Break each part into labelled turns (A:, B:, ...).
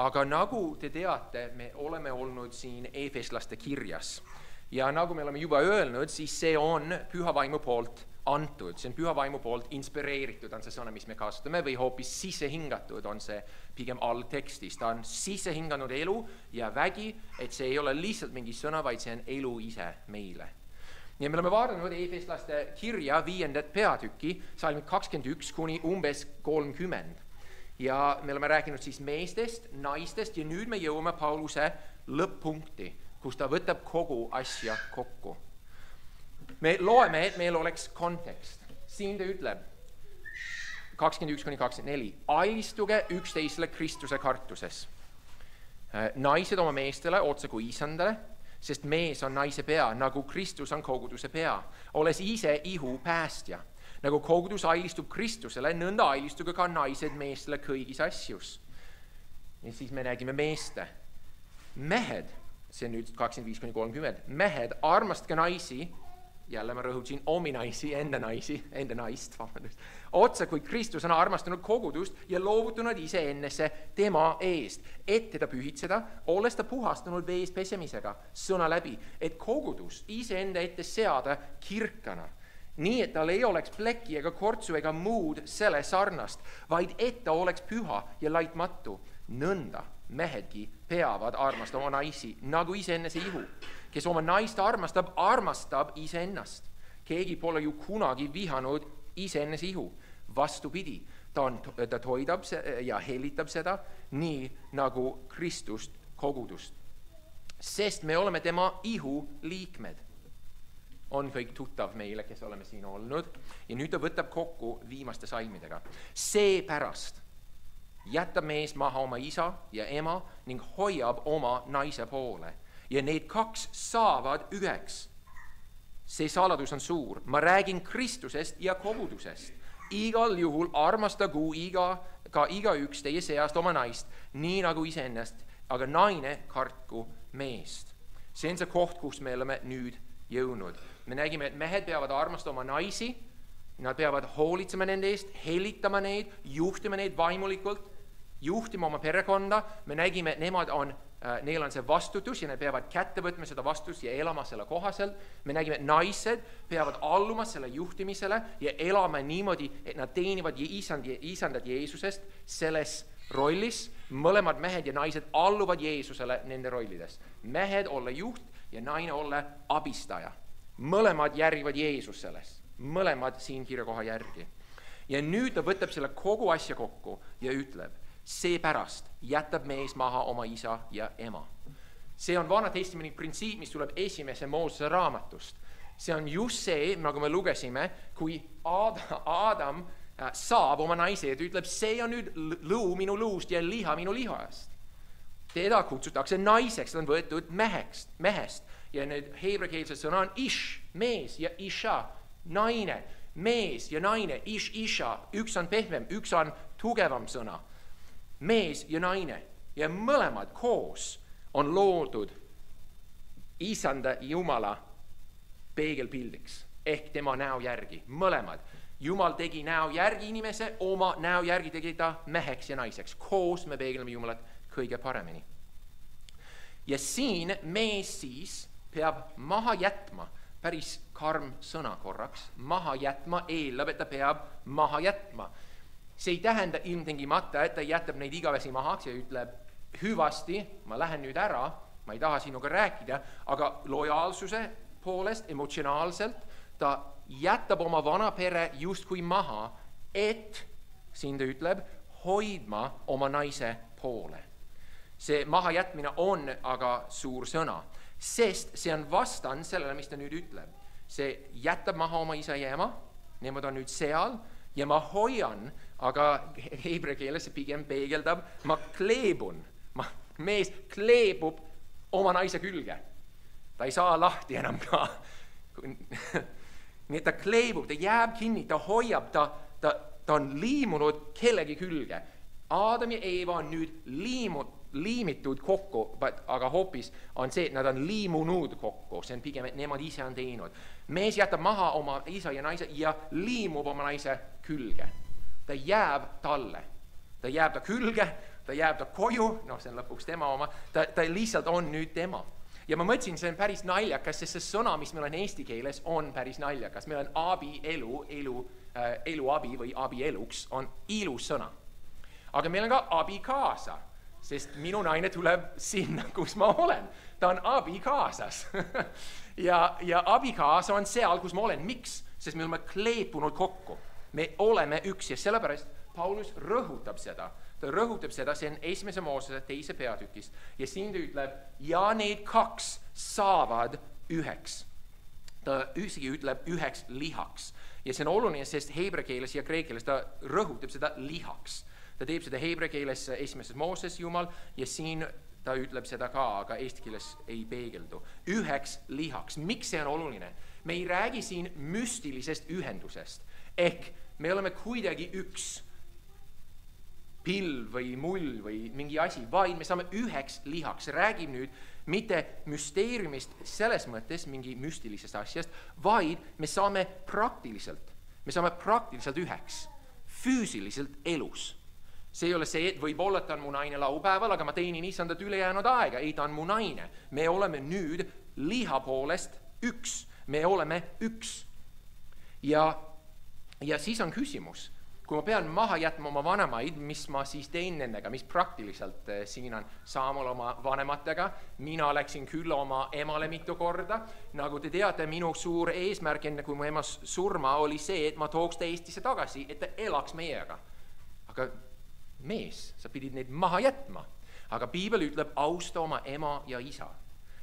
A: Aga nagu te teate, me oleme olnud siin Efeslaste kirjas. Ja nagu me oleme juba öelnud, siis see on Püha Vaimu poolt antud. See on Püha Vaimu poolt inspireeritud, on see sõna, mis me kasutame, või hoopis sissehingatud on see pigem algtekstis. Ta on sissehinganud elu ja vägi, et see ei ole lihtsalt mingi sõna, vaid see on elu ise meile. Ja me oleme vaadanud Efeslaste kirja 5. peatüki, salmid 21 kuni umbes 30. Ja me oleme rääkinud siis meestest, naistest ja nüüd me jõuame Pauluse lõpp-punkti, kus ta võtab kogu asja kokku. Me loeme, et meil oleks kontekst. Siin ta ütleb 21-24. Alistuge üksteisele Kristuse kartuses. Naised oma meestele otse kui isandale, sest mees on naise pea, nagu Kristus on koguduse pea, olles ise ihu päästja. Nagu kogudus ailistub Kristusele, nõnda ailistuge ka naised meestele kõigis asjus. Ja siis me räägime meeste. Mehed, see on nüüd 25-30, mehed, armastage naisi, jälle ma rõhutasin omi naisi, enda naist, otse kui Kristus on armastanud kogudust ja loovutunud ise ennesse tema eest, et teda pühitseda, olles ta puhastunud vees pesemisega, sõna läbi, et kogudus iseenda ette seada kirkana, nii et tal ei oleks pleki ega kortsu ega muud selle sarnast, vaid et ta oleks püha ja laitmatu. Nõnda mehedki peavad armastama naisi, nagu iseennese ihu. Kes oma naist armastab, armastab iseennast. Keegi pole ju kunagi vihanud iseennese ihu. Vastupidi, ta toidab ja hellitab seda, nii nagu Kristust kogudust. Sest me oleme tema ihu liikmed. On kõik tuttav meile, kes oleme siin olnud. Ja nüüd ta võtab kokku viimaste salmidega. Seepärast jätab mees maha oma isa ja ema ning hoiab oma naise poole. Ja need kaks saavad üheks. See saladus on suur. Ma räägin Kristusest ja kogudusest. Igal juhul armastagu ka igaüks teie seast oma naist, nii nagu iseennast, aga naine kartku meest. See on see koht, kus me oleme nüüd jõudnud. Me nägime, et mehed peavad armastama naisi, nad peavad hoolitsema nende eest, hellitama neid, juhtima neid vaimulikult, juhtima oma perekonda. Me nägime, et neil on see vastutus ja nad peavad kätte võtma seda vastutust ja elama selle kohaselt. Me nägime, et naised peavad alluma selle juhtimisele ja elama niimoodi, et nad teenivad isandat Jeesusest selles rollis. Mõlemad mehed ja naised alluvad Jeesusele nende rollides. Mehed olla juht ja naine olla abistaja. Mõlemad järgivad Jeesus selles. Mõlemad siin kirjakoha järgi. Ja nüüd ta võtab selle kogu asja kokku ja ütleb, seepärast jätab mees maha oma isa ja ema. See on Vana Testamendi printsiip, mis tuleb esimese Moosese raamatust. See on just see, nagu me lugesime, kui Adam saab oma naise ja ta ütleb, see on nüüd lõu minu luust ja liha minu lihast. Teda kutsutakse naiseks, ta on võetud mehest. Ja need heebrekeelse sõna on ish, mees ja isha, naine, mees ja naine, ish, isha, üks on pehmem, üks on tugevam sõna. Mees ja naine ja mõlemad koos on loodud isanda Jumala peegelpildiks ehk tema näo järgi, mõlemad. Jumal tegi näo järgi inimese, oma näo järgi tegi ta meheks ja naiseks. Koos me peegelme Jumalat kõige paremini. Ja siin mees siis peab maha jätma, päris karm sõna korraks, maha jätma eeldab, et ta peab maha jätma. See ei tähenda ilmtingimata, et ta jätab neid igavesi mahaks ja ütleb, hüvasti, ma lähen nüüd ära, ma ei taha sinuga rääkida, aga lojaalsuse poolest, emotsionaalselt, ta jätab oma vana pere justkui maha, et, siin ta ütleb, hoidma oma naise poole. See maha jätmine on aga suur sõna, sest see on vastan sellele, mis ta nüüd ütleb. See jätab maha oma isa ja ema, nemad on nüüd seal ja ma hoian, aga heebrea keeles see pigem peegeldab, ma kleebun, mees kleebub oma naise külge. Ta ei saa lahti enam ka. Nii et ta kleebub, ta jääb kinni, ta hoiab, ta on liimunud kellegi külge. Adam ja Eeva on nüüd liimitud kokku, aga hoopis on see, et nad on liimunud kokku. See on pigem, et nemad ise on teinud. Mees jätab maha oma isa ja naise ja liimub oma naise külge. Ta jääb talle. Ta jääb ta külge, ta jääb ta koju, see on lõpuks tema oma, ta lihtsalt on nüüd tema. Ja ma mõtlesin, see on päris naljakas, sest see sõna, mis meil on eesti keeles, on päris naljakas. Meil on abielu, eluabi või abieluks on ilus sõna. Aga meil on ka abikaasa, sest minu naine tuleb sinna, kus ma olen. Ta on abikaasas. ja abikaasa on seal, kus ma olen. Miks? Sest me oleme kleepunud kokku. Me oleme üks ja sellepärast Paulus rõhutab seda. Ta rõhutab seda, see on 1. Moosese 2. peatükis. Ja siin ta ütleb, ja need 2 saavad üheks. Ta isegi ütleb üheks lihaks. Ja see on oluline, sest heebrea keeles ja kreekeles ta rõhutab seda lihaks. Ta teeb seda heebrea keeles 1. Mooses Jumal ja siin ta ütleb seda ka, aga eesti keeles ei peegeldu. Üheks lihaks. Miks see on oluline? Me ei räägi siin müstilisest ühendusest. Ehk me oleme kuidagi üks pilv või mull või mingi asi, vaid me saame üheks lihaks. Räägib nüüd mitte müsteeriumist selles mõttes mingi müstilisest asjast, vaid me saame praktiliselt üheks, füüsiliselt elus. See ei ole see, et võib-olla ta on mu naine laupäeval, aga ma teenin isandat ülejäänud aega. Ei, ta on mu naine. Me oleme nüüd liha poolest üks. Me oleme üks. Ja siis on küsimus. Kui ma pean maha jätma oma vanemaid, mis ma siis teen nendega, mis praktiliselt siin on saamal oma vanematega. Mina läksin küll oma emale mitu korda. Nagu te teate, minu suur eesmärk enne kui mu ema surma oli see, et ma tooks ta Eestisse tagasi, et ta elaks meiega. Aga mees, sa pidid neid maha jätma. Aga piibel ütleb, austa oma ema ja isa.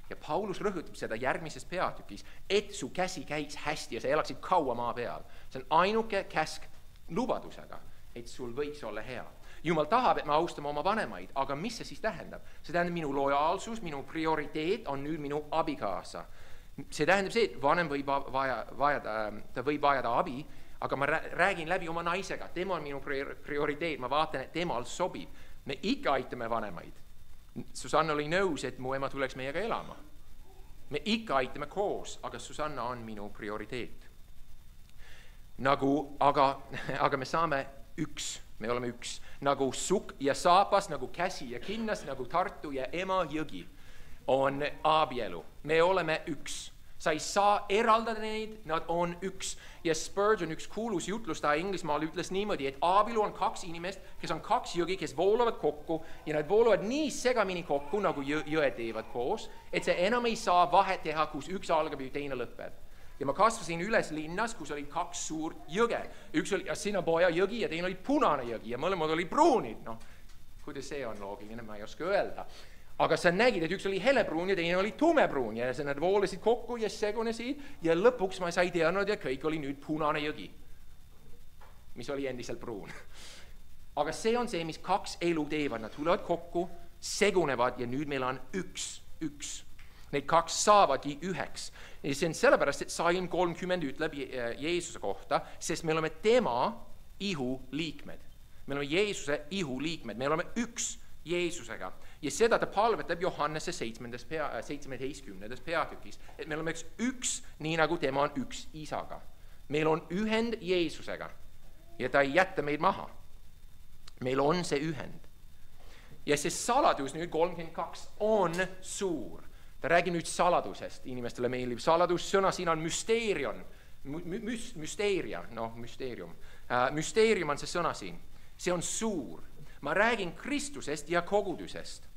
A: Ja Paulus rõhutab seda järgmises peatükis, et su käsi käiks hästi ja sa elaksid kaua maa peal. See on ainuke käsk lubadusega, et sul võiks olla hea. Jumal tahab, et me austame oma vanemaid, aga mis see siis tähendab? See tähendab minu lojaalsus, minu prioriteet on nüüd minu abikaasa. See tähendab see, et vanem võib vajada abi, aga ma räägin läbi oma naisega. Tema on minu prioriteet, ma vaatan, et temal sobib. Me ikka aitame vanemaid. Susanna oli nõus, et mu ema tuleks meiega elama. Me ikka aitame koos, aga Susanna on minu prioriteet. Aga me saame üks, me oleme üks, nagu sukk ja saapas, nagu käsi ja kinnas, nagu Tartu ja Emajõgi on abielu. Me oleme üks. Sa ei saa eraldada neid, nad on üks. Ja Spurgeon, üks kuulus jutlustaja Inglismaal ütles niimoodi, et abielu on 2 inimest, kes on 2 jõgi, kes voolavad kokku ja nad voolavad nii segamini kokku, nagu jõed teevad koos, et see enam ei saa vahet teha, kus üks algab ja teine lõpeb. Ja ma kasvasin üles linnas, kus oli 2 suurt jõge. Üks oli Assiniboia jõgi ja teine oli Punane jõgi ja mõlemad oli pruunid. Kuidas see on loogiline, ma ei oska öelda. Aga sa nägid, et üks oli helepruun ja teine oli tumepruun ja nad voolasid kokku ja segunesid ja lõpuks ma sai teadnud ja kõik oli nüüd Punane jõgi, mis oli endiselt pruun. Aga see on see, mis 2 elu teevad. Nad tulevad kokku, segunevad ja nüüd meil on üks. Need 2 saavadki üheks. Ja see on sellepärast, et Salm 30 ütleb Jeesuse kohta, sest me oleme tema ihu liikmed. Me oleme Jeesuse ihu liikmed. Me oleme üks Jeesusega. Ja seda ta palvetab Johannese 17. peatükis, et me oleme üks, nii nagu tema on üks isaga. Meil on ühend Jeesusega ja ta ei jätta meid maha. Meil on see ühend. Ja see saladus nüüd 32 on suur. Ta räägib nüüd saladusest, inimestele meeldib saladus, sõna siin on müsteerium. Müsteerium on see sõna siin. See on suur. Ma räägin Kristusest ja kogudusest.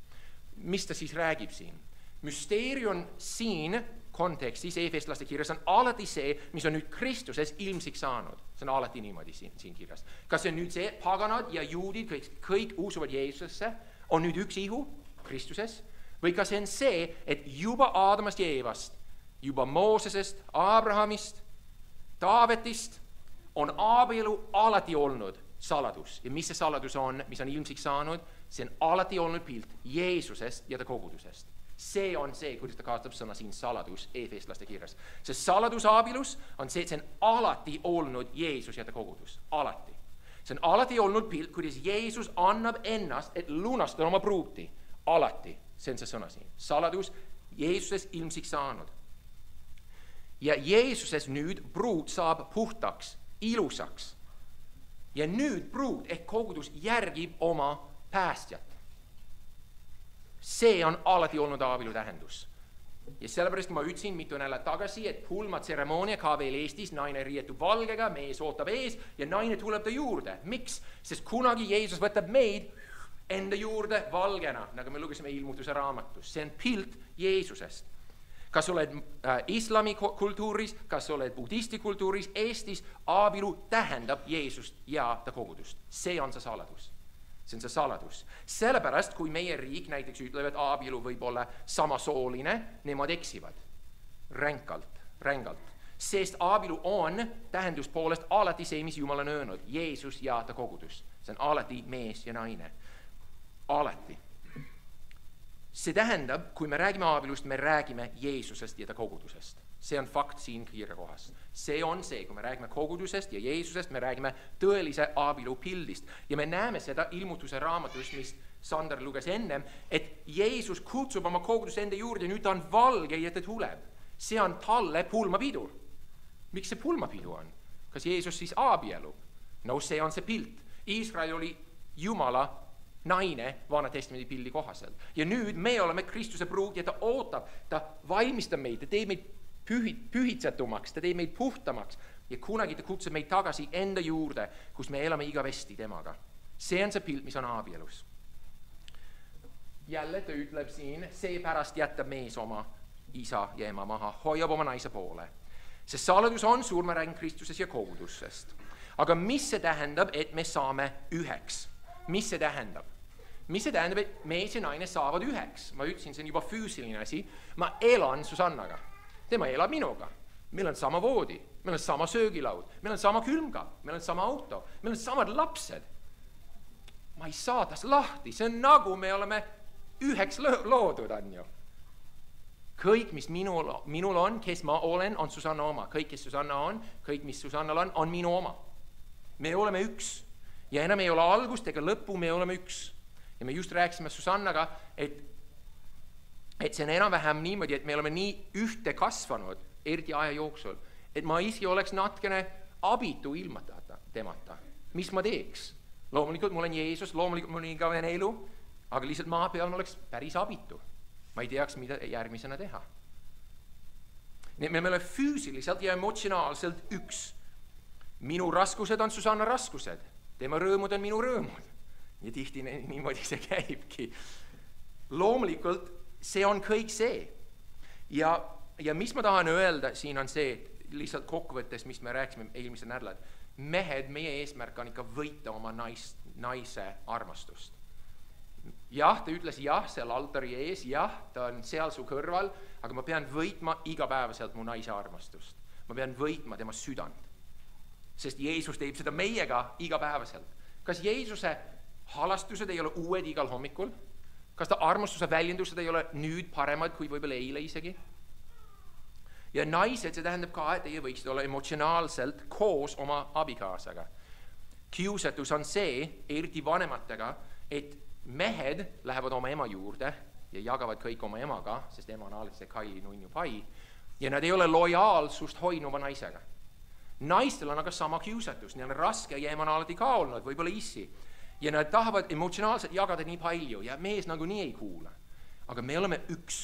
A: Mis ta siis räägib siin? Müsteerium siin kontekstis, Efeslaste kirjas on alati see, mis on nüüd Kristuses ilmsiks saanud. See on alati niimoodi siin kirjas. Kas see on nüüd see, paganad ja juudid, kõik usuvad Jeesusesse, on nüüd üks ihu Kristuses? Või kas see on see, et juba Aadamast ja Eevast, juba Moosesest, Abrahamist, Taavetist on abielu alati olnud saladus. Ja mis see saladus on, mis on ilmsiks saanud? See on alati olnud pilt Jeesusest ja ta kogudusest. See on see, kuidas ta kasutab sõna siin saladus Efeslaste kirjas. See saladus abielus on see, et see on alati olnud Jeesus ja ta kogudus. Alati. See on alati olnud pilt, kuidas Jeesus annab ennast, et lunastada oma pruuti. Alati. See on see sõna siin. Saladus Jeesuses ilmsiks saanud. Ja Jeesuses nüüd pruut saab puhtaks, ilusaks. Ja nüüd pruut ehk kogudus järgib oma päästjat. See on alati olnud abielu tähendus. Ja sellepärast ma ütlesin mitu nädalat tagasi, et pulmatseremoonia ka veel Eestis, naine riietub valgega, mees ootab ees ja naine tuleb ta juurde. Miks? Sest kunagi Jeesus võtab meid enda juurde valgena, nagu me lugesime ilmutuse raamatus. See on pilt Jeesusest. Kas oled islami kultuuris, kas oled budisti kultuuris, Eestis abielu tähendab Jeesust ja ta kogudust. See on see saladus. See on see saladus. Sellepärast, kui meie riik näiteks ütleb, et abielu võib olla samasooline, nemad eksivad. Rängalt. Sest abielu on tähenduspoolest alati see, mis Jumal on öelnud. Jeesus ja ta kogudus. See on alati mees ja naine. Alati. See tähendab, kui me räägime abielust, me räägime Jeesusest ja ta kogudusest. See on fakt siin kirjakohas. See on see, kui me räägime kogudusest ja Jeesusest, me räägime tõelise abielu pildist. Ja me näeme seda ilmutuse raamatust, mis Sander luges ennem, et Jeesus kutsub oma koguduse enda juurde ja nüüd ta on valge ja ta tuleb. See on talle pulmapidur. Miks see pulmapidu on? Kas Jeesus siis abielu? No see on see pilt. Iisrael oli Jumala naine Vana Testamendi pildi kohaselt. Ja nüüd me oleme Kristuse pruud ja ta ootab, ta valmistab meid, ta teeb meid pühitsetumaks, ta teeb meid puhtamaks ja kunagi ta kutsub meid tagasi enda juurde, kus me elame igavesti temaga. See on see pilt, mis on abielus. Jälle ta ütleb siin, seepärast jätab mees oma isa ja ema maha, hoiab oma naise poole. See saladus on suur, ma räägin Kristuses ja kogudusest. Aga mis see tähendab, et me saame üheks? Mis see tähendab? Mis see tähendab, et mees ja naine saavad üheks? Ma ütlesin, see on juba füüsiline asi. Ma elan Susannaga. Tema elab minuga. Meil on sama voodi, meil on sama söögilaud, meil on sama külmkapp, meil on sama auto, meil on samad lapsed. Ma ei saa tast lahti, see on nagu me oleme üheks loodud, on ju. Kõik, mis minul on, kes ma olen, on Susanna oma. Kõik, kes Susanna on, kõik, mis Susannal on minu oma. Me oleme üks. Ja enam ei ole algust ega lõppu, me oleme üks. Ja me just rääkisime Susannaga, et see on enam-vähem niimoodi, et me oleme nii ühte kasvanud eriti aja jooksul, et ma ise oleks natkene abitu ilma temata. Mis ma teeks? Loomulikult mul on Jeesus, loomulikult mul on igavene elu, aga lihtsalt maa peal oleks päris abitu. Ma ei teaks, mida järgmisena teha. Me oleme füüsiliselt ja emotsionaalselt üks. Minu raskused on Susanna raskused. Tema rõõmud on minu rõõmud. Ja tihti niimoodi see käibki. Loomulikult see on kõik see. Ja mis ma tahan öelda siin on see, et lihtsalt kokkuvõttes, mis me rääkisime eelmise nädalad, mehed, meie eesmärk on ikka võita oma naise armastust. Jah, ta ütles jah seal altari ees, jah, ta on seal su kõrval, aga ma pean võitma igapäevaselt mu naise armastust. Ma pean võitma tema südant. Sest Jeesus teeb seda meiega igapäevaselt. Kas Jeesuse halastused ei ole uued igal hommikul? Kas ta armastuse väljendused ei ole nüüd paremad kui võib-olla eile isegi? Ja naised, see tähendab ka, et teie võiksite olla emotsionaalselt koos oma abikaasaga. Kiusatus on see, eriti vanematega, et mehed lähevad oma ema juurde ja jagavad kõik oma emaga, sest ema on alati see Kaili nunnu pai, ja nad ei ole lojaalsust hoidnud naisega. Naistel on aga sama kiusatus, neil on raske ja ema on alati ka olnud, võib-olla issi. Ja nad tahavad emotsionaalselt jagada nii palju ja mees nagu nii ei kuula. Aga me oleme üks.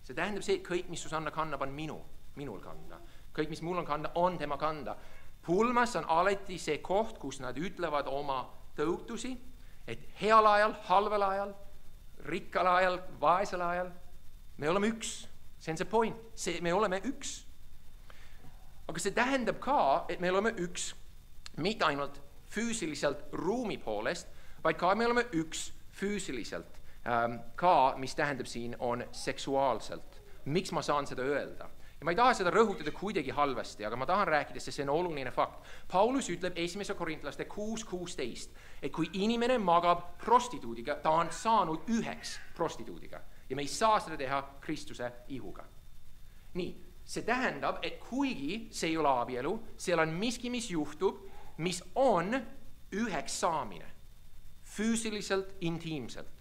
A: See tähendab see, et kõik, mis Susanna kannab, on minul kanda. Kõik, mis mul on kanda, on tema kanda. Pulmas on alati see koht, kus nad ütlevad oma tõutusi, et heal ajal, halvel ajal, rikkal ajal, vaesel ajal, me oleme üks. See on see point. Me oleme üks. Aga see tähendab ka, et me oleme üks, mitte ainult füüsiliselt ruumi poolest, vaid ka me oleme üks füüsiliselt. Ka, mis tähendab siin, on seksuaalselt. Miks ma saan seda öelda? Ja ma ei taha seda rõhutada kuidagi halvasti, aga ma tahan rääkida, sest see on oluline fakt. Paulus ütleb 1. Korintlaste 6:16, et kui inimene magab prostituudiga, ta on saanud üheks prostituudiga. Ja me ei saa seda teha Kristuse ihuga. Nii, see tähendab, et kuigi see ei ole abielu, seal on miski, mis juhtub, mis on üheks saamine. Füüsiliselt, intiimselt.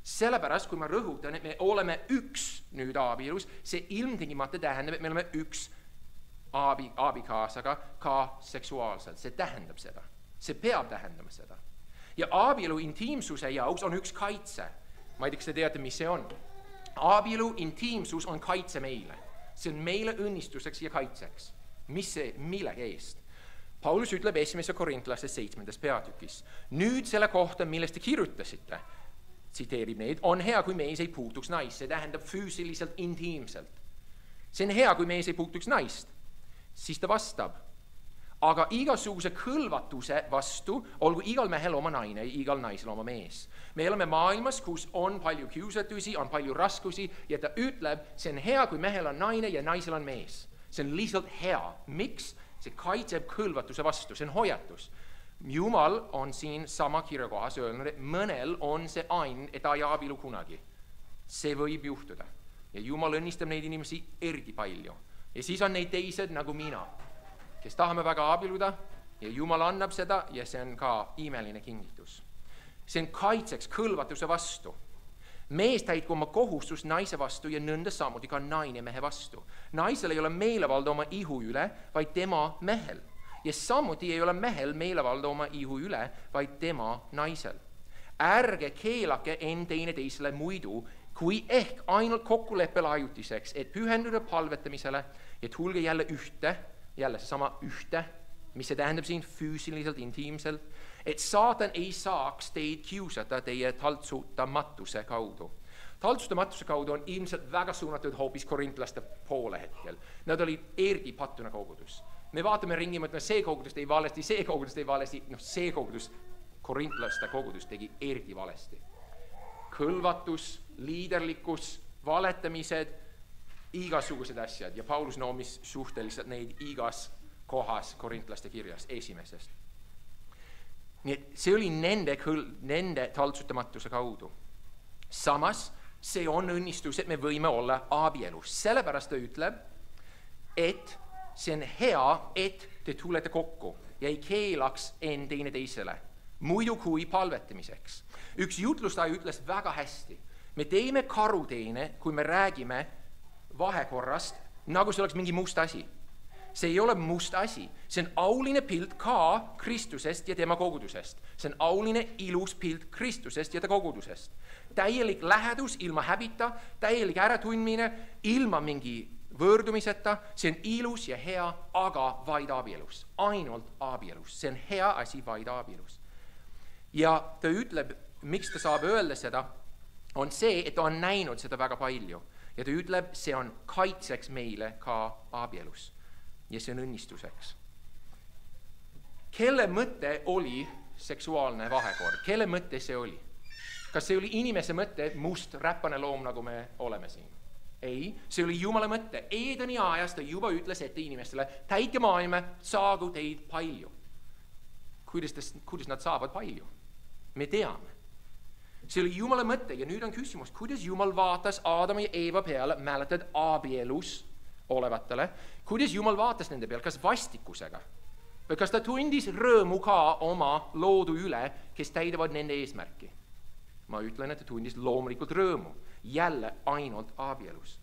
A: Sellepärast, kui ma rõhutan, et me oleme üks nüüd abielus, see ilmtingimata tähendab, et me oleme üks abikaasaga ka seksuaalselt. See tähendab seda. See peab tähendama seda. Ja abielu intiimsuse jaoks on üks kaitse. Ma ei tea, kas te teate, mis see on. Abielu intiimsus on kaitse meile. See on meile õnnistuseks ja kaitseks. Mis see, millegi eest? Paulus ütleb 1. Korintlaste 7. peatükis. Nüüd selle kohta, millest te kirjutasite, tsiteerib neid, on hea, kui mees ei puutuks naist. See tähendab füüsiliselt, intiimselt. See on hea, kui mees ei puutuks naist. Siis ta vastab. Aga igasuguse kõlvatuse vastu olgu igal mehel oma naine, igal naisel oma mees. Me oleme maailmas, kus on palju kiusatusi, on palju raskusi ja ta ütleb, see on hea, kui mehel on naine ja naisel on mees. See on lihtsalt hea. Miks? See kaitseb kõlvatuse vastu, see on hoiatus. Jumal on siin sama kirjakohas öelnud, et mõnel on see ain, et ei abielu kunagi. See võib juhtuda. Ja Jumal õnnistab neid inimesi eriti palju. Ja siis on neid teised nagu mina, kes tahame väga abieluda ja Jumal annab seda ja see on ka imeline kingitus. See on kaitseks kõlvatuse vastu. Mees täitku oma kohustus naise vastu ja nõnda samuti ka naine mehe vastu. Naisel ei ole meelevalda oma ihu üle, vaid tema mehel. Ja samuti ei ole mehel meelevalda oma ihu üle, vaid tema naisel. Ärge keelake end teineteisele muidu, kui ehk ainult kokkuleppel ajutiseks, et pühenduda palvetamisele, et hulge jälle ühte, jälle seesama ühte, mis see tähendab siin füüsiliselt, intiimselt, et saatan ei saaks teid kiusata teie taltsuttamatuse kaudu. Taltsuttamatuse kaudu on ilmselt väga suunatud hoopis korintlaste poole hetkel. Nad olid erdi pattuna kogudus. Me vaatame ringi, mõtleme, see kogudus tegi valesti, see kogudus, korintlaste kogudus tegi erdi valesti. Kõlvatus, liiderlikkus, valetamised, igasugused asjad ja Paulus noomis suhteliselt neid igas kohas korintlaste kirjas esimesest. Nii et see oli nende taltsutamatuse kaudu. Samas see on õnnistus, et me võime olla abielus. Sellepärast ta ütleb, et see on hea, et te tulete kokku ja ei keelaks end teineteisele, muidu kui palvetamiseks. Üks jutlustaja ütles väga hästi. Me teeme karuteene, kui me räägime vahekorrast, nagu see oleks mingi must asi. See ei ole must asi. See on auline pilt ka Kristusest ja tema kogudusest. See on auline ilus pilt Kristusest ja ta kogudusest. Täielik lähedus ilma häbita, täielik äratundmine, ilma mingi võõrdumiseta, see on ilus ja hea, aga vaid abielus. Ainult abielus. See on hea asi vaid abielus. Ja ta ütleb, miks ta saab öelda seda, on see, et ta on näinud seda väga palju. Ja ta ütleb, see on kaitseks meile ka abielus. Ja see on õnnistuseks. Kelle mõte oli seksuaalne vahekord? Kelle mõte see oli? Kas see oli inimese mõte, must räppane loom, nagu me oleme siin? Ei, see oli Jumala mõte. Eedeni ajast ta juba ütles ette inimestele, täitke maailma, saagu teid palju. Kuidas nad saavad palju? Me teame. See oli Jumala mõte ja nüüd on küsimus, kuidas Jumal vaatas Aadam ja Eeva peale, mäletad abielus olevatele, kuidas Jumal vaatas nende peale, kas vastikusega või kas ta tundis rõõmu ka oma loodu üle, kes täidavad nende eesmärki? Ma ütlen, et ta tundis loomulikult rõõmu, jälle ainult abielus.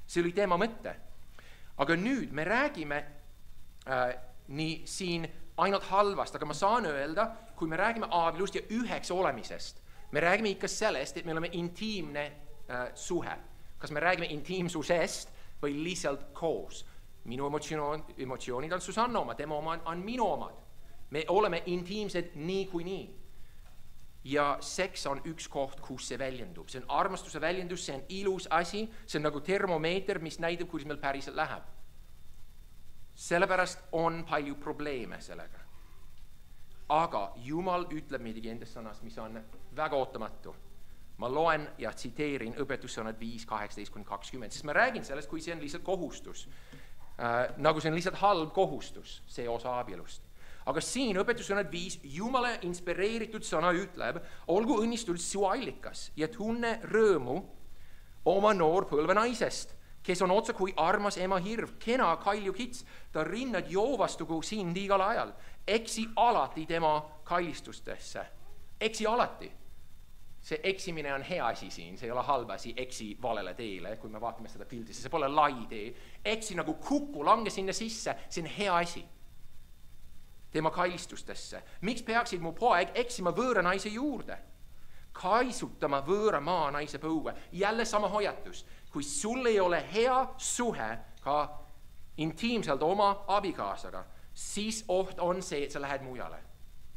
A: See oli tema mõte. Aga nüüd me räägime nii siin ainult halvast, aga ma saan öelda, kui me räägime abielust ja üheks olemisest, me räägime ikka sellest, et me oleme intiimne suhe. Kas me räägime intiimsusest või lihtsalt koos? Minu emotsioonid on Susanna oma, tema oma on minu omad. Me oleme intiimsed nii kui nii. Ja seks on üks koht, kus see väljendub. See on armastuse väljendus, see on ilus asi, see on nagu termomeeter, mis näitab, kuidas meil päriselt läheb. Sellepärast on palju probleeme sellega. Aga Jumal ütleb midagi endas sõnas, mis on väga ootamatu. Ma loen ja tsiteerin õpetussõnad 5:18-20, sest ma räägin sellest, kui see on lihtsalt kohustus. Nagu see on lihtsalt halb kohustus, see osa abielust. Aga siin õpetussõnad 5, Jumala inspireeritud sõna ütleb, olgu õnnistud su allikas ja tunne rõõmu oma noorpõlve naisest, kes on otsa kui armas ema hirv, kena kalju kits, ta rinnad joovastugu sind igal ajal, eksi alati tema kailistustesse. Eksi alati. See eksimine on hea asi siin, see ei ole halb asi, eksi valele teele, kui me vaatame seda pildisse, see pole lai tee. Eksi nagu kuku, lange sinna sisse, see on hea asi. Tema kailistustesse. Miks peaksid mu poeg eksima võõra naise juurde? kaisutama võõra maa naise põue. Jälle sama hoiatus. Kui sul ei ole hea suhe ka intiimselt oma abikaasaga, siis oht on see, et sa lähed mujale.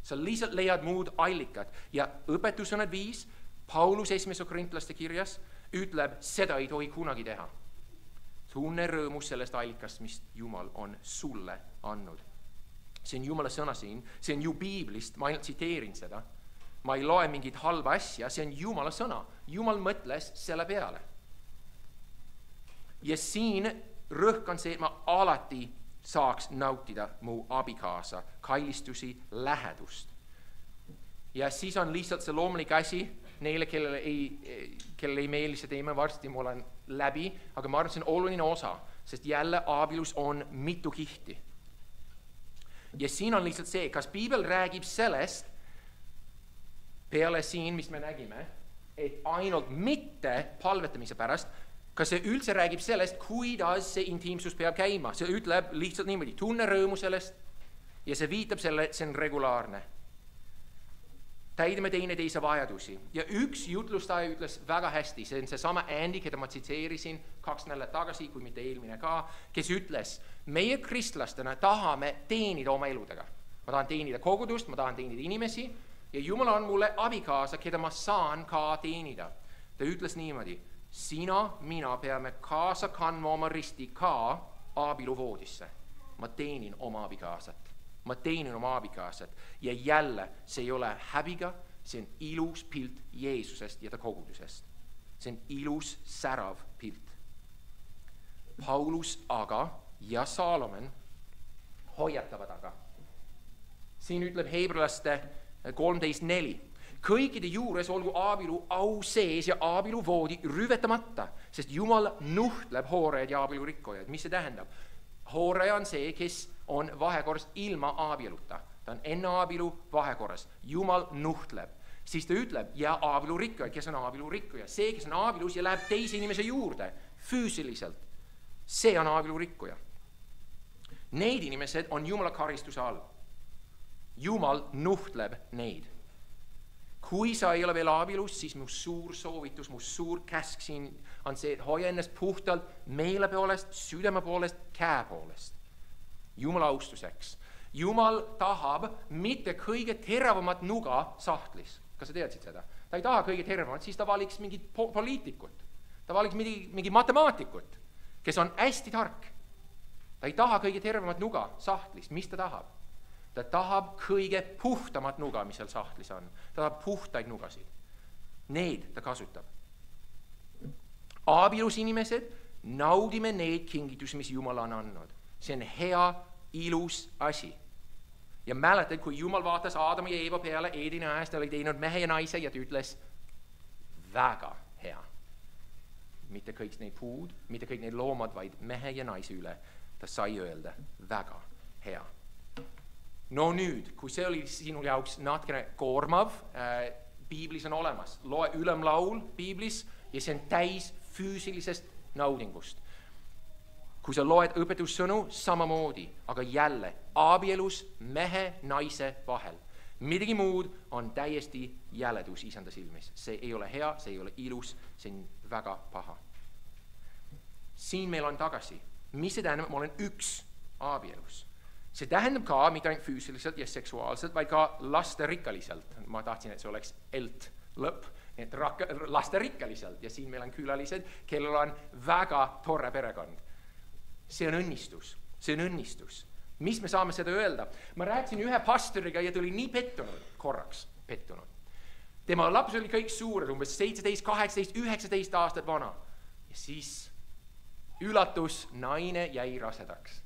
A: Sa lihtsalt leiad muud allikad. Ja õpetusõnad 5, Paulus 1. korintlaste kirjas ütleb, seda ei tohi kunagi teha. Tunne rõõmus sellest allikast, mis Jumal on sulle andnud. See on Jumala sõna siin, see on ju Piiblist, ma ainult tsiteerin seda. Ma ei loe mingit halba asja, see on Jumala sõna. Jumal mõtles selle peale. Ja siin rõhk on see, et ma alati saaks nautida mu abikaasa kailistusi, lähedust. Ja siis on lihtsalt see loomulik asi, neile, kellele ei meeli see teema, varsti mul on läbi, aga ma arvan, see on oluline osa, sest jälle abielus on mitu kihti. Ja siin on lihtsalt see, kas Piibel räägib sellest, peale siin, mis me nägime, et ainult mitte palvetamise pärast, kas see üldse räägib sellest, kuidas see intiimsus peab käima. See ütleb lihtsalt niimoodi, tunne rõõmu sellest ja see viitab selle, et see on regulaarne. Täidame teineteise vajadusi. Ja üks jutlustaja ütles väga hästi, see on see sama Andy, keda ma tsiteerisin 2 nädalat tagasi, kui mitte eelmine ka, kes ütles, meie kristlastena tahame teenida oma eludega. Ma tahan teenida kogudust, ma tahan teenida inimesi ja Jumal on mulle abikaasa, keda ma saan ka teenida. Ta ütles niimoodi, sina, mina peame kaasa kandma oma risti ka abieluvoodisse. Ma teenin oma abikaasat. Ma teenin oma abikaasat ja jälle see ei ole häbiga, see on ilus pilt Jeesusest ja ta kogudusest. See on ilus särav pilt. Paulus aga ja Saalomon hoiatavad aga. Siin ütleb Hebralaste 13.4. Kõikide juures olgu abielu au sees ja abielu voodi rüvetamata, sest Jumal nuhtleb hoorajad ja abielu rikkojad. Mis see tähendab? Hooraja on see, kes on vahekorras ilma abieluta. Ta on enne abielu vahekorras. Jumal nuhtleb. Siis ta ütleb, ja abielu rikkuja, kes on abielu rikkuja. See, kes on abielus ja läheb teise inimese juurde füüsiliselt. See on abielu rikkuja. Neid inimesed on Jumala karistuse all. Jumal nuhtleb neid. Kui sa ei ole veel abielus, siis mu suur soovitus, mu suur käsk siin on see, et hoia ennast puhtalt meele poolest, südame poolest, käe poolest. Jumala austuseks. Jumal tahab mitte kõige teravamat nuga sahtlis. Kas sa teadsid seda? Ta ei taha kõige teravamat, siis ta valiks mingit poliitikut. Ta valiks mingi matemaatikut, kes on hästi tark. Ta ei taha kõige teravamat nuga sahtlis. Mis ta tahab? Ta tahab kõige puhtamat nuga, mis seal sahtlis on. Ta tahab puhtaid nugasid. Need ta kasutab. Abielus inimesed, naudime neid kingitusi, mis Jumal on andnud. See on hea, ilus asi. Ja mäletad, kui Jumal vaatas Aadama ja Eeva peale Eedini ajast, ta oli teinud mehe ja naise ja ta ütles, väga hea. Mitte kõik need puud, mitte kõik need loomad, vaid mehe ja naise üle. Ta sai öelda, väga hea. No nüüd, kui see oli sinu jaoks natkene koormav, Piiblis on olemas. Loe ülemlaul Piiblis ja see on täis füüsilisest naudingust. Kui sa loed õpetussõnu, samamoodi, aga jälle abielus mehe, naise vahel. Midagi muud on täiesti jäledus isanda silmis. See ei ole hea, see ei ole ilus, see on väga paha. Siin meil on tagasi. Mis see tähendab, ma olen üks abielus. See tähendab ka mitte ainult füüsiliselt ja seksuaalselt, vaid ka lasterikkaliselt. Ma tahtsin, et see oleks lõpp, et lasterikkaliselt. Ja siin meil on külalised, kellel on väga tore perekond. See on õnnistus. See on õnnistus. Mis me saame seda öelda? Ma rääkisin ühe pastoriga ja ta oli nii pettunud. Tema laps oli kõik suured, umbes 17, 18, 19 aastat vana. Ja siis üllatus, naine jäi rasedaks.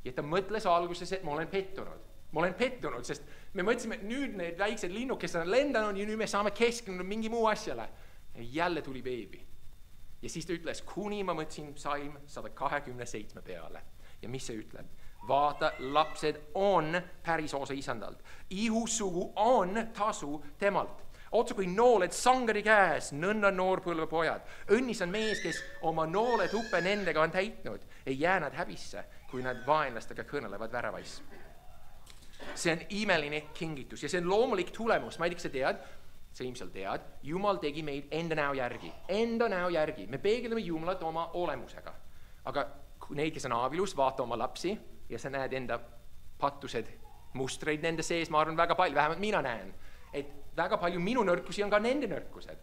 A: Ja ta mõtles alguses, et ma olen pettunud, sest me mõtlesime, et nüüd need väiksed linnud, kes on lendanud ja nüüd me saame keskenduda mingi muu asjale. Ja jälle tuli beebi. Ja siis ta ütles, kuni ma mõtlesin Psalm 127 peale. Ja mis see ütleb? Vaata, lapsed on päris osa isandalt. Ihusugu on tasu temalt. Otsa kui nooled sangari käes, nõnda noorpõlvepojad. Õnnis on mees, kes oma noole tuppe nendega on täitnud. Ei jää nad häbisse, kui nad vaenlastega kõnelevad väravais. See on imeline kingitus ja see on loomulik tulemus. Ma ei tea, kas sa tead, sa ilmselt tead, Jumal tegi meid enda näo järgi. Me peegeldame Jumalat oma olemusega. Aga need, kes on abielus, vaata oma lapsi ja sa näed enda pattused, mustreid nende sees, ma arvan väga palju, vähemalt mina näen, et väga palju minu nõrkusi on ka nende nõrkused.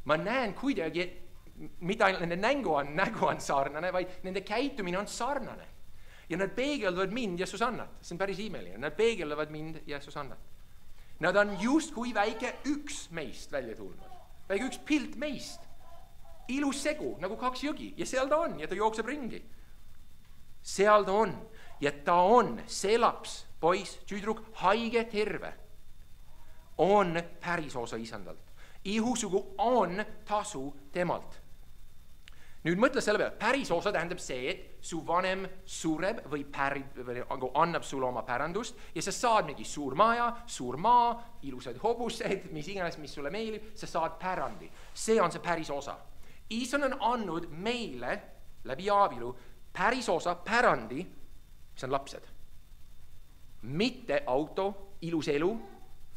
A: Ma näen kuidagi, et mitte ainult nende nägu on sarnane, vaid nende käitumine on sarnane. Ja nad peegeldavad mind ja Susannat. See on päris imeline. Nad peegeldavad mind ja Susannat. Nad on just kui väike üks meist välja tulnud. Väike üks pilt meist. Ilus segu, nagu 2 jõgi. Ja seal ta on ja ta jookseb ringi. Seal ta on. Ja ta on, see laps, poiss, tüdruk, haige, terve. On päris osa isandalt. Ihusugu on tasu temalt. Nüüd mõtle selle peale, päris osa tähendab see, et su vanem sureb või annab sulle oma pärandust ja sa saad mingi suur maja, suur maa, ilusad hobused, mis iganes, mis sulle meeldib, sa saad pärandi. See on see päris osa. Isand on andnud meile läbi abielu päris osa pärandi, mis on lapsed. Mitte auto, ilus elu,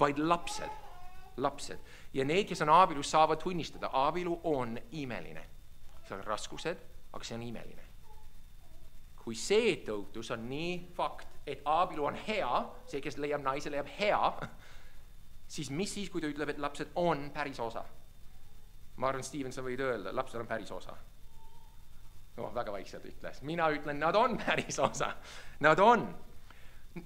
A: vaid lapsed. Ja need, kes on abielus, saavad tunnistada, abielu on imeline. See on raskused, aga see on imeline. Kui see tõutus on nii fakt, et abielu on hea, see, kes leiab naise, leiab hea, siis mis siis, kui ta ütleb, et lapsed on päris osa? Ma arvan, Steven, sa võid öelda, lapsed on päris osa. No, väga vaikselt ütles. Mina ütlen, nad on päris osa. Nad on.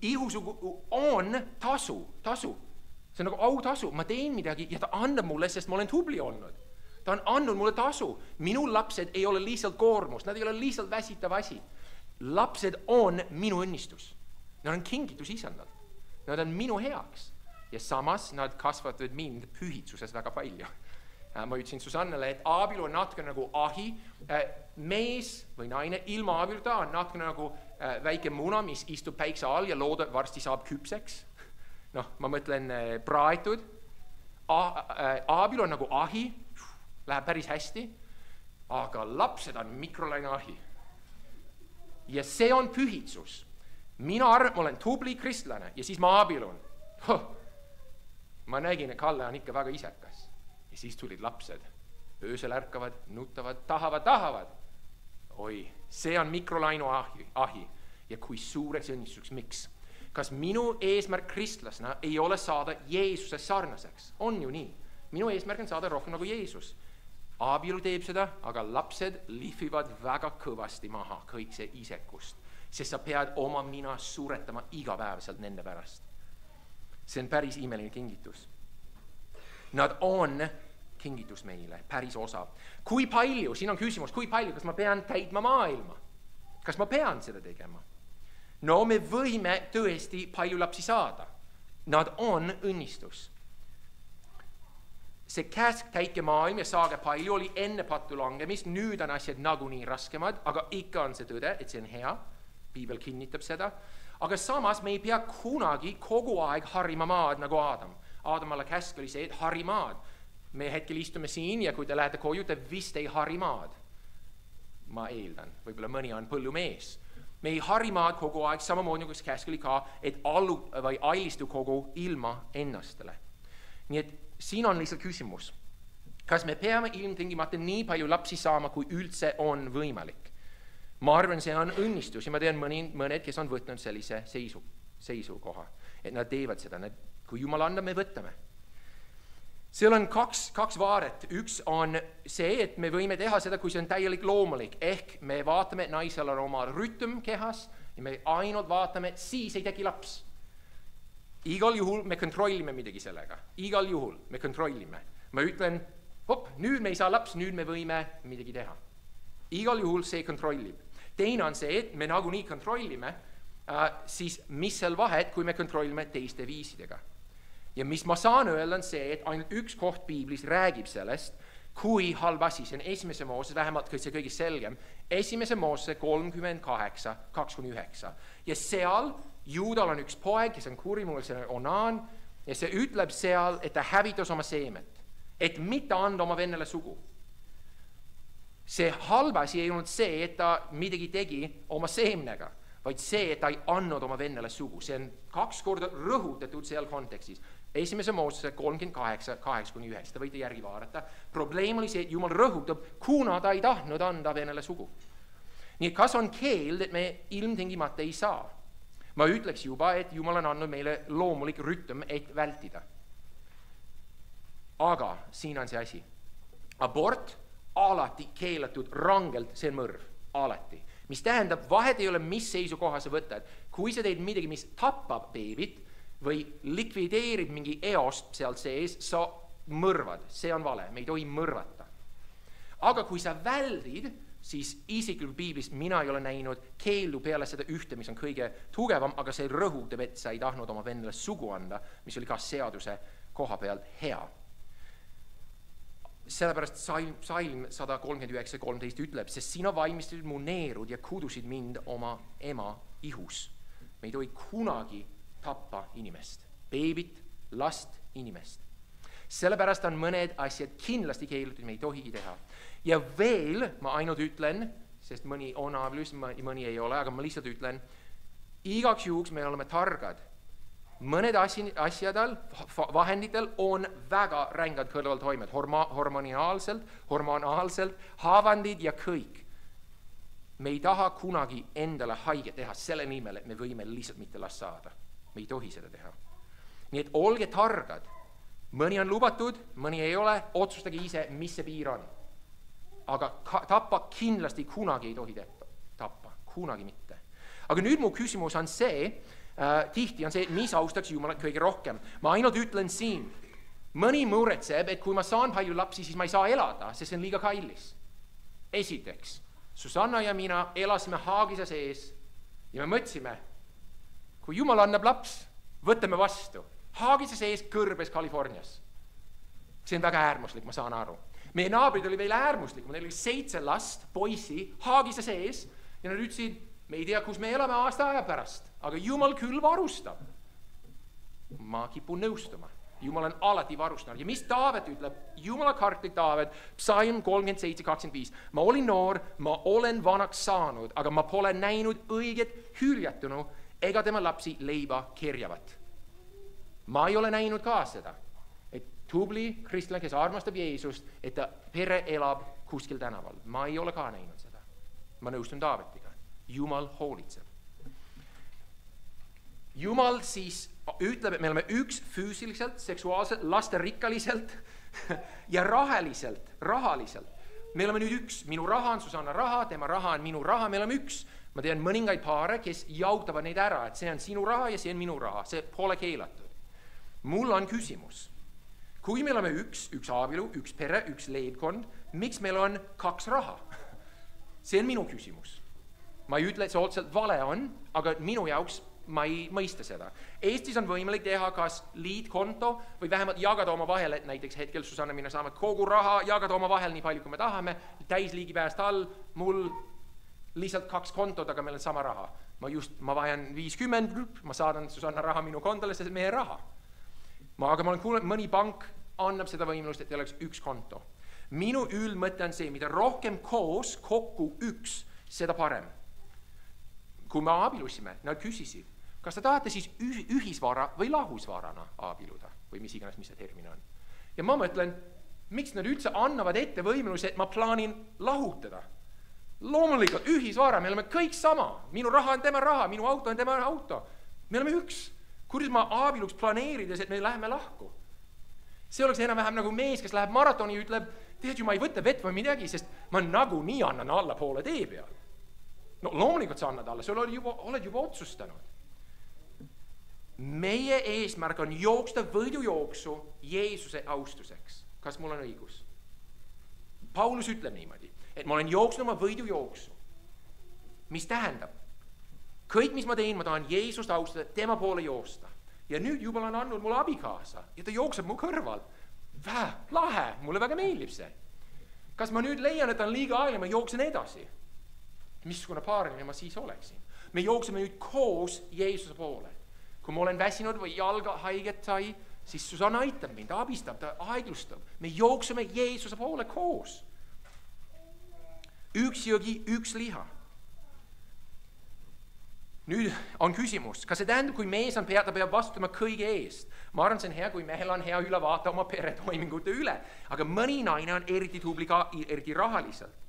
A: Ihusugu on tasu. See on nagu autasu. Ma teen midagi ja ta annab mulle, sest ma olen tubli olnud. Ta on andnud mulle tasu. Minu lapsed ei ole lihtsalt koormus. Nad ei ole lihtsalt väsitav asi. Lapsed on minu õnnistus. Nad on kingitus isandalt. Nad on minu heaks. Ja samas nad kasvatavad mind pühitsuses väga palju. Ma ütlesin Susannele, et abielu on natuke nagu ahi. Mees või naine ilma abieluta on natuke nagu väike muna, mis istub päikse all ja loodab varsti saab küpseks. Ma mõtlen praetud. Abielu on nagu ahi. Läheb päris hästi, aga lapsed on mikrolaine ahi. Ja see on pühitsus. Mina arvan, ma olen tubli kristlane ja siis ma abielun. Ma nägin, et Kalle on ikka väga isekas. Ja siis tulid lapsed. Öösel ärkavad, nutavad, tahavad. Oi, see on mikrolainu ahi. Ja kui suureks õnnistuseks, miks? Kas minu eesmärk kristlasena ei ole saada Jeesuse sarnaseks? On ju nii. Minu eesmärk on saada rohkem nagu Jeesus. Abielu teeb seda, aga lapsed lihvivad väga kõvasti maha kõik see isekust, sest sa pead oma mina suretama igapäevaselt nende pärast. See on päris imeline kingitus. Nad on kingitus meile, päris osa. Kui palju, siin on küsimus, kui palju, kas ma pean täitma maailma? Kas ma pean seda tegema? No me võime tõesti palju lapsi saada. Nad on õnnistus. See käsk täitke maailm ja saage palju oli enne pattu langemist, nüüd on asjad nagunii raskemad, aga ikka on see tõde, et see on hea, piibel kinnitab seda, aga samas me ei pea kunagi kogu aeg harima maad nagu Aadam. Aadamale käsk oli see, et hari maad. Me hetkel istume siin ja kui te lähete koju, te vist ei hari maad. Ma eeldan, võib-olla mõni on põllumees. Me ei hari maad kogu aeg, samamoodi nagu käsk oli ka, et ailistu kogu ilma ennastele. Nii et siin on lihtsalt küsimus. Kas me peame ilmtingimata nii palju lapsi saama, kui üldse on võimalik? Ma arvan, see on õnnistus ja ma tean mõned, kes on võtnud sellise seisukoha, et nad teevad seda. Kui Jumal annab, me võtame. Seal on kaks vaaret. Üks on see, et me võime teha seda, kui see on täielik loomulik. Ehk me vaatame, et naisel on oma rütm kehas ja me ainult vaatame, siis ei teki laps. Igal juhul me kontrollime midagi sellega. Igal juhul me kontrollime. Ma ütlen, nüüd me ei saa laps, nüüd me võime midagi teha. Igal juhul see kontrollib. Teine on see, et me nagunii kontrollime, siis mis seal vahet, kui me kontrollime teiste viisidega. Ja mis ma saan öelda on see, et ainult üks koht piiblis räägib sellest, kui halb asi, see on esimese Mooses, vähemalt see kõige selgem, esimese Mooses 38, 2-9. Ja seal Juudal on üks poeg, kes on kurimul, see on Onaan, ja see ütleb seal, et ta hävitas oma seemet, et mitte anda oma vennele sugu. See halb asi ei olnud see, et ta midagi tegi oma seemnega, vaid see, et ta ei andnud oma vennele sugu. See on 2 korda rõhutatud seal kontekstis. Esimese Moosese 38:8-9, te võite järgi vaadata. Probleem oli see, et Jumal rõhutab, kuna ta ei tahtnud anda venele sugu. Nii et kas on keeld, et me ilmtingimata ei saa? Ma ütleks juba, et Jumal on andnud meile loomulik rütm, et vältida. Aga siin on see asi. Abort alati keelatud rangelt, see on mõrv, alati. Mis tähendab, vahet ei ole, mis seisukoha sa võtad. Kui sa teed midagi, mis tapab beebit või likvideerib mingi eost sealt sees, sa mõrvad. See on vale, me ei tohi mõrvata. Aga kui sa väldid, siis isiklikult piiblis mina ei ole näinud keeldu peale seda ühte, mis on kõige tugevam, aga see rõhutab, et sa ei tahtnud oma vennale sugu anda, mis oli ka seaduse koha pealt hea. Sellepärast Salm 139:13 ütleb, sest sina valmistasid mu neerud ja kudusid mind oma ema ihus. Me ei tohi kunagi tappa inimest, beebit, last, inimest. Sellepärast on mõned asjad kindlasti keelutud, me ei tohigi teha. Ja veel ma ainult ütlen, sest mõni on abielus, mõni ei ole, aga ma lihtsalt ütlen, igaks juhuks me oleme targad. Mõned asjadel, vahenditel on väga rängad kõrvaltoimed, hormonaalselt, haavandid ja kõik. Me ei taha kunagi endale haiget teha selle nimel, et me võime lihtsalt mitte last saada. Me ei tohi seda teha. Nii et olge targad. Mõni on lubatud, mõni ei ole, otsustage ise, mis see piir on. Aga tappa kindlasti kunagi ei tohi tappa, kunagi mitte. Aga nüüd mu küsimus on see, tihti on see, mis austaks Jumalat kõige rohkem. Ma ainult ütlen siin, mõni muretseb, et kui ma saan palju lapsi, siis ma ei saa elada, sest see on liiga kallis. Esiteks, Susanna ja mina elasime Haagise sees ja me mõtlesime, kui Jumal annab laps, võtame vastu. Haagise sees kõrbes Californias. See on väga äärmuslik, ma saan aru. Meie naabrid oli veel äärmuslik, neil oli 7 last, poisi, Haagise sees ja nad ütlesid, me ei tea, kus me elame aasta aja pärast, aga Jumal küll varustab. Ma kipun nõustuma. Jumal on alati varustanud. Ja mis Taavet ütleb? Jumala kartlik Taavet, Psalm 37:25. Ma olin noor, ma olen vanaks saanud, aga ma pole näinud õiget hüljatunu ega tema lapsi leiba kerjavat. Ma ei ole näinud ka seda, et tubli kristlane, kes armastab Jeesust, et ta pere elab kuskil tänaval. Ma ei ole ka näinud seda. Ma nõustun Taavetiga. Jumal hoolitseb. Jumal siis ütleb, et me oleme üks füüsiliselt, seksuaalselt, lasterikkaliselt ja rahaliselt. Me oleme nüüd üks. Minu raha on Susanna raha, tema raha on minu raha, me oleme üks. Ma tean mõningaid paare, kes jautavad neid ära, et see on sinu raha ja see on minu raha. See pole keelatud. Mul on küsimus. Kui me oleme üks abielu, üks pere, üks leibkond, miks meil on 2 raha? See on minu küsimus. Ma ei ütle, et see otseselt vale on, aga minu jaoks ma ei mõista seda. Eestis on võimalik teha kas liitkonto või vähemalt jagada oma vahel, et näiteks hetkel Susanna mina saame kogu raha, jagada oma vahel nii palju, kui me tahame, täisliigipääst all, mul lihtsalt 2 kontot, aga meil on sama raha. Ma vajan 50, ma saadan Susanna raha minu kontole, sest meie raha. Aga ma olen kuulnud, mõni pank annab seda võimalust, et oleks 1 konto. Minu üldmõte on see, mida rohkem koos, kokku 1, seda parem. Kui me abilusime, nad küsisid, kas te tahate siis ühisvara või lahusvarana abiluda või mis iganes, mis see termin on. Ja ma mõtlen, miks nad üldse annavad ette võimaluse, et ma plaanin lahutada. Loomulikult, ühisvara, me oleme kõik sama. Minu raha on tema raha, minu auto on tema auto. Me oleme üks. Kuidas ma abiluks planeerides, et me läheme lahku? See oleks enam-vähem nagu mees, kes läheb maratoni ja ütleb, tead ju, ma ei võta vett või midagi, sest ma nagunii annan alla poole tee peal. No loomulikult sa annad alla, sa oled juba otsustanud. Meie eesmärk on jooksta võidujooksu Jeesuse austuseks. Kas mul on õigus? Paulus ütleb niimoodi, et ma olen jooksnud oma võidujooksu. Mis tähendab? Kõik, mis ma teen, ma tahan Jeesust austada, tema poole joosta. Ja nüüd Jumal on andnud mulle abikaasa ja ta jookseb mu kõrval. Lahe, mulle väga meeldib see. Kas ma nüüd leian, et ta on liiga aegle, ma jooksen edasi? Missugune paariline ma siis oleksin? Me jookseme nüüd koos Jeesuse poole. Kui ma olen väsinud või jalga haiget sai, siis Susanna aitab mind, abistab, ta aeglustab. Me jookseme Jeesuse poole koos. Üks jõgi, üks liha. Nüüd on küsimus, kas see tähendab, kui mees on ta peab vastutama kõige eest? Ma arvan, see on hea, kui mehel on hea üle vaata oma peretoimingute üle, aga mõni naine on eriti tubli ka, eriti rahaliselt.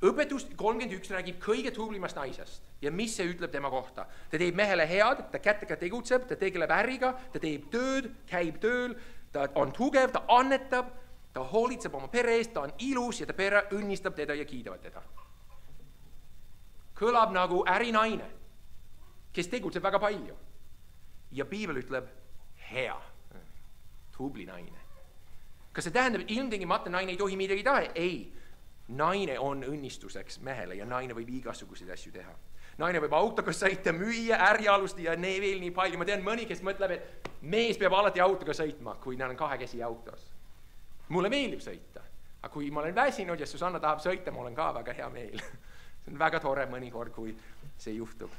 A: Õpetus 31 räägib kõige tublimast naisest ja mis see ütleb tema kohta. Ta teeb mehele head, ta kätega tegutseb, ta tegeleb äriga, ta teeb tööd, käib tööl, ta on tugev, ta annetab, ta hoolitseb oma pere eest, ta on ilus ja ta pere õnnistab teda ja kiidavad teda. Kõlab nagu ärinaine, kes tegutseb väga palju. Ja piibel ütleb hea, tubli naine. Kas see tähendab, et ilmtingimata naine ei tohi midagi taha? Ei, naine on õnnistuseks mehele ja naine võib igasuguseid asju teha. Naine võib autoga sõita, müüa, ärialust ja veel nii palju. Ma tean mõni, kes mõtleb, et mees peab alati autoga sõitma, kui neil on kahekesi autos. Mulle meeldib sõita, aga kui ma olen väsinud ja Susanna tahab sõita, ma olen ka väga hea meel. See on väga tore mõnikord, kui see juhtub.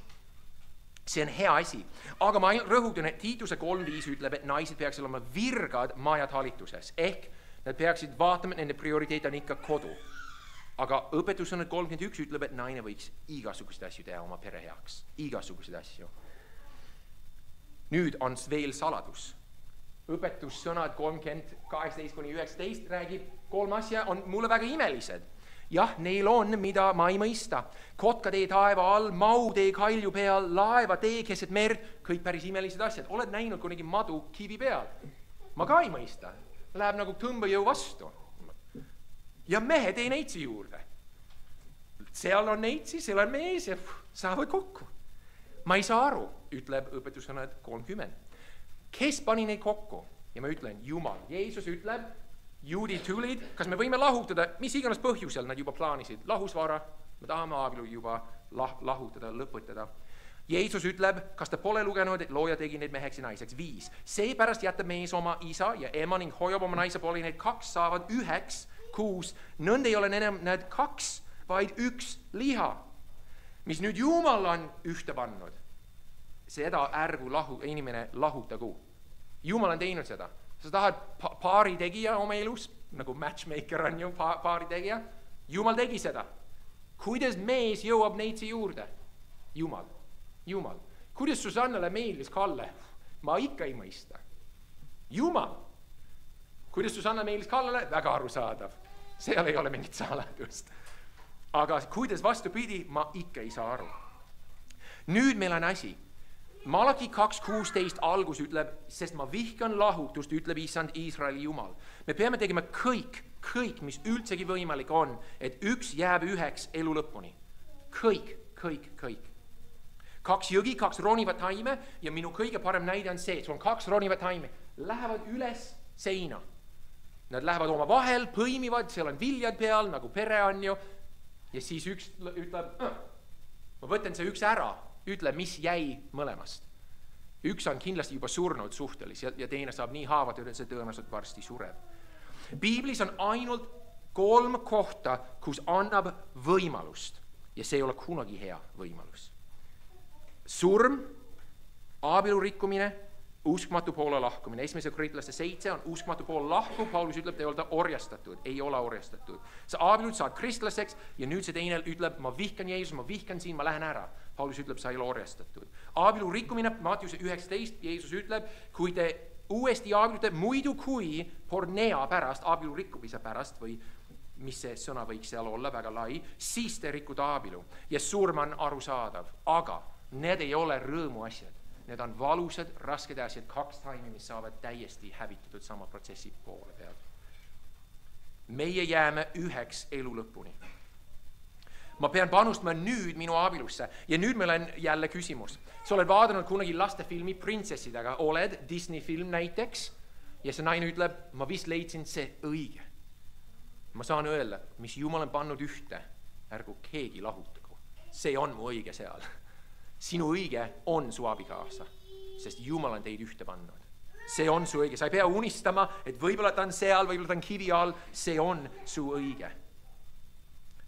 A: See on hea asi, aga ma rõhutan, et Tiituse 3.5 ütleb, et naised peaks olema virgad majad halituses, ehk nad peaksid vaatama, et nende prioriteet on ikka kodu. Aga õpetussõnad 31 ütleb, et naine võiks igasuguseid asju teha oma pere heaks, igasuguseid asju. Nüüd on veel saladus. Õpetussõnad 18-19 räägib 3 asja, on mulle väga imelised. Jah, neil on, mida ma ei mõista. Kotka tee taeva all, mau tee kalju peal, laeva tee keset merd, kõik päris imelised asjad. Oled näinud kunagi madu kivi peal? Ma ka ei mõista. Läheb nagu tõmbajõu vastu. Ja mehe tee neitsi juurde. Seal on neitsi, seal on mees ja saavad kokku. Ma ei saa aru, ütleb õpetussõnad 30. Kes pani neid kokku? Ja ma ütlen, Jumal. Jeesus ütleb, juudid tulid, kas me võime lahutada, mis iganes põhjusel nad juba plaanisid, lahusvara, me tahame abielu juba lahutada, lõpetada. Jeesus ütleb, kas ta pole lugenud, et looja tegi neid meheks ja naiseks 5. Seepärast jätab mees oma isa ja ema ning hoiab oma naise poole, need 2 saavad 1, 6, nõnd ei ole enam need 2, vaid 1 liha, mis nüüd Jumal on ühte pannud. Seda ärgu inimene lahutagu. Jumal on teinud seda. Sa tahad paari tegija oma elus, nagu matchmaker on ju paari tegija. Jumal tegi seda. Kuidas mees jõuab neitsi juurde? Jumal. Kuidas Susannale meeldis Kalle? Ma ikka ei mõista. Jumal. Kuidas Susanna meeldis Kallele? Väga arusaadav. Seal ei ole mingit saladust. Aga kuidas vastupidi, ma ikka ei saa aru. Nüüd meil on asi. Malaki 2.16 algus ütleb, sest ma vihkan lahutust, ütleb issand Iisraeli Jumal. Me peame tegema kõik, mis üldsegi võimalik on, et 1 jääb 1 elu lõpuni. Kõik. 2 jõgi, 2 ronivat taime ja minu kõige parem näide on see, et on 2 ronivat taime, lähevad üles seina. Nad lähevad oma vahel, põimivad, seal on viljad peal, nagu pere on ju, ja siis üks ütleb, ma võtan see 1 ära, ütle, mis jäi mõlemast. 1 on kindlasti juba surnud suhteliselt ja teine saab nii haavatud, et see tõenäoliselt varsti sureb. Piiblis on ainult 3 kohta, kus annab võimalust ja see ei ole kunagi hea võimalus. Surm, abielu rikkumine, uskmatu poole lahkumine. 1. Korintlaste 7 on uskmatu pool lahku, Paulus ütleb, te olete orjastatud, ei ole orjastatud. Sa abielud saad kristlaseks ja nüüd see teine ütleb, ma vihkan Jeesus, ma vihkan siin, ma lähen ära. Paulus ütleb, sa ei ole orjastatud. Abielu rikkumine, Mattiuse 19, Jeesus ütleb, kui te uuesti abielute, muidu kui pornea pärast, abielu rikkumise pärast või mis see sõna võiks seal olla, väga lai, siis te rikuda abielu ja surm on arusaadav, aga need ei ole rõõmu asjad. Need on valusad, rasked asjad, 2 taimi, mis saavad täiesti hävitatud sama protsessi poole peal. Meie jääme 1 elu lõpuni. Ma pean panustama nüüd minu abielusse ja nüüd meil on jälle küsimus. Sa oled vaadanud kunagi lastefilmi Prinsessidega, oled Disney film näiteks ja see naine ütleb, ma vist leidsin see õige. Ma saan öelda, mis Jumal on pannud ühte, ärgu keegi lahutagu. See on mu õige seal. Sinu õige on su abikaasa, sest Jumal on teid ühte pannud. See on su õige. Sa ei pea unistama, et võib-olla ta on seal, võib-olla ta on kivi all. See on su õige.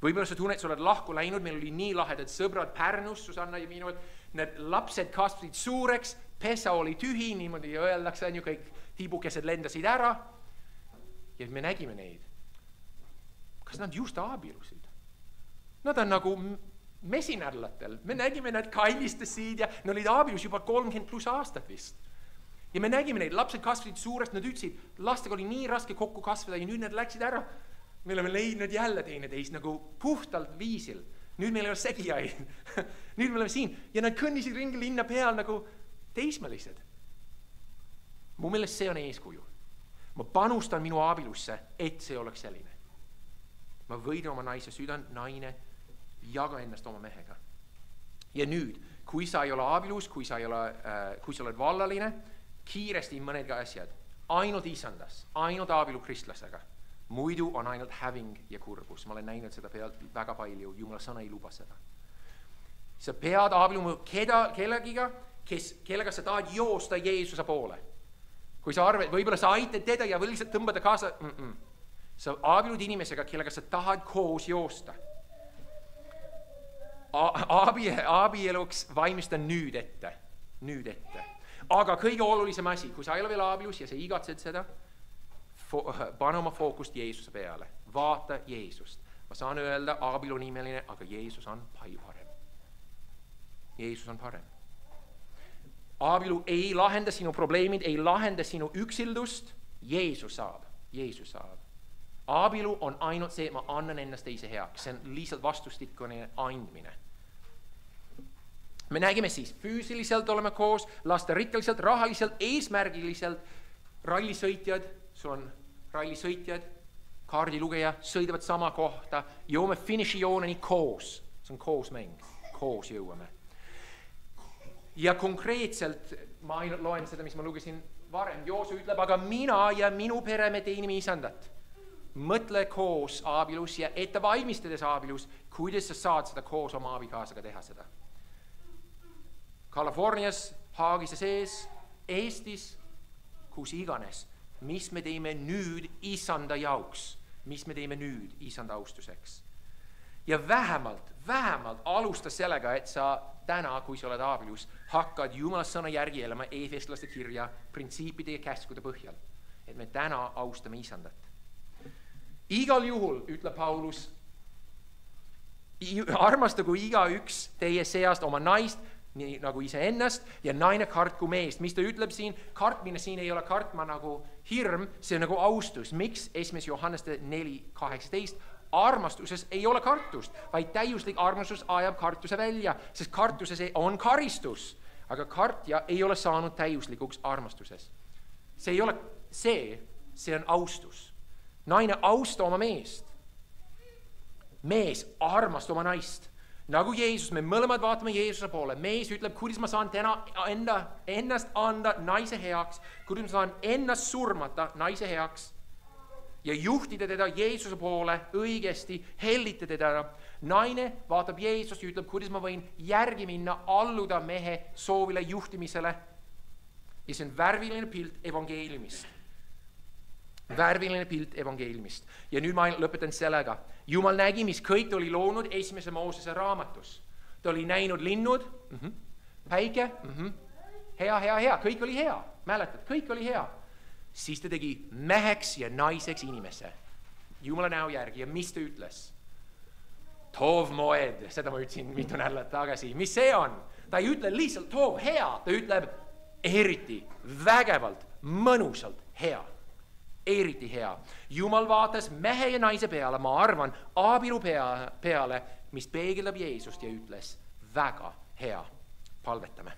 A: Võib-olla sa tunned, sa oled lahku läinud, meil oli nii lahedad sõbrad Pärnus, Susanna ja minu, need lapsed kasvasid suureks, pesa oli tühi, niimoodi öeldakse, on ju, kõik tibukesed lendasid ära. Ja me nägime neid. Kas nad just abielusid? Nad on nagu mesinärlatel, me nägime nad kallistasid ja nad olid abielus juba 30+ aastat vist. Ja me nägime neid, lapsed kasvasid suurest, nad ütlesid, lastega oli nii raske kokku kasvada ja nüüd nad läksid ära. Me oleme leidnud jälle teineteist nagu puhtalt viisil. Nüüd meil ei ole segijaid. Nüüd me oleme siin ja nad kõnnisid ringi linna peal nagu teismelised. Mu meelest see on eeskuju. Ma panustan minu abielusse, et see oleks selline. Ma võidan oma naise südant, naine, jaga ennast oma mehega. Ja nüüd, kui sa ei ole abielus, kui sa oled vallaline, kiiresti mõned asjad. Ainult isandas, ainult abielu kristlasega. Muidu on ainult häving ja kurbus. Ma olen näinud seda pealt väga palju. Jumala sõna ei luba seda. Sa pead abielu kellegiga, kellega sa tahad joosta Jeesuse poole. Kui sa arvad, võib-olla sa aitad teda ja või lihtsalt tõmbada kaasa. Sa abielud inimesega, kellega sa tahad koos joosta. Abieluks valmista nüüd ette. Aga kõige olulisem asi, kui sa ei ole veel abielus ja sa igatsed seda, pane oma fookust Jeesuse peale. Vaata Jeesust. Ma saan öelda abielu nimeline, aga Jeesus on palju parem. Jeesus on parem. Abielu ei lahenda sinu probleemid, ei lahenda sinu üksildust. Jeesus saab. Abielu on ainult see, et ma annan ennast teise heaks. See on lihtsalt vastustikune andmine. Me nägime siis, füüsiliselt oleme koos, lasterikkaliselt, rahaliselt, eesmärgiliselt. Rallisõitjad, sul on rallisõitjad, kaardilugeja, sõidavad sama kohta, joome finišijooneni koos. See on koos mäng, koos jõuame. Ja konkreetselt, ma ainult loen seda, mis ma lugesin varem, Joosu ütleb, aga mina ja minu pere me teenime isandat. Mõtle koos abielus ja ette valmistades abielus, kuidas sa saad seda koos oma abikaasaga teha seda. Californias, Haagise sees, Eestis, kus iganes, mis me teeme nüüd isanda jauks, mis me teeme nüüd isanda austuseks. Ja vähemalt alusta sellega, et sa täna, kui sa oled abielus, hakkad Jumala sõna järgi elama Efeslaste kirja printsiipide ja käskude põhjal. Et me täna austame isandat. Igal juhul, ütleb Paulus, armastagu igaüks teie seast oma naist, nii nagu iseennast, ja naine kartku meest. Mis ta ütleb siin? Kartmine siin ei ole kartma nagu hirm, see on nagu austus. Miks? 1. Johanneste 4:18. Armastuses ei ole kartust, vaid täiuslik armastus ajab kartuse välja, sest kartuses on karistus, aga kartja ei ole saanud täiuslikuks armastuses. See ei ole see on austus. Naine austa oma meest. Mees armasta oma naist. Nagu Jeesus, me mõlemad vaatame Jeesuse poole. Mees ütleb, kuidas ma saan ennast anda naise heaks, kuidas ma saan ennast surmata naise heaks ja juhtida teda Jeesuse poole õigesti, hellita teda. Naine vaatab Jeesust ja ütleb, kuidas ma võin järgi minna, alluda mehe soovile juhtimisele. Ja see on värviline pilt evangeeliumist. Ja nüüd ma lõpetan sellega. Jumal nägi, mis kõik oli loonud 1. Moosese raamatus. Ta oli näinud linnud, päike, hea, kõik oli hea. Mäletad, kõik oli hea. Siis ta tegi meheks ja naiseks inimese. Jumala näo järgi. Ja mis ta ütles? Tov moed, seda ma ütlesin mitu nädalat tagasi. Mis see on? Ta ei ütle lihtsalt tov, hea. Ta ütleb eriti, vägevalt, mõnusalt hea. Eriti hea. Jumal vaatas mehe ja naise peale, ma arvan, abielu peale, mis peegeldab Jeesust ja ütles väga hea. Palvetame.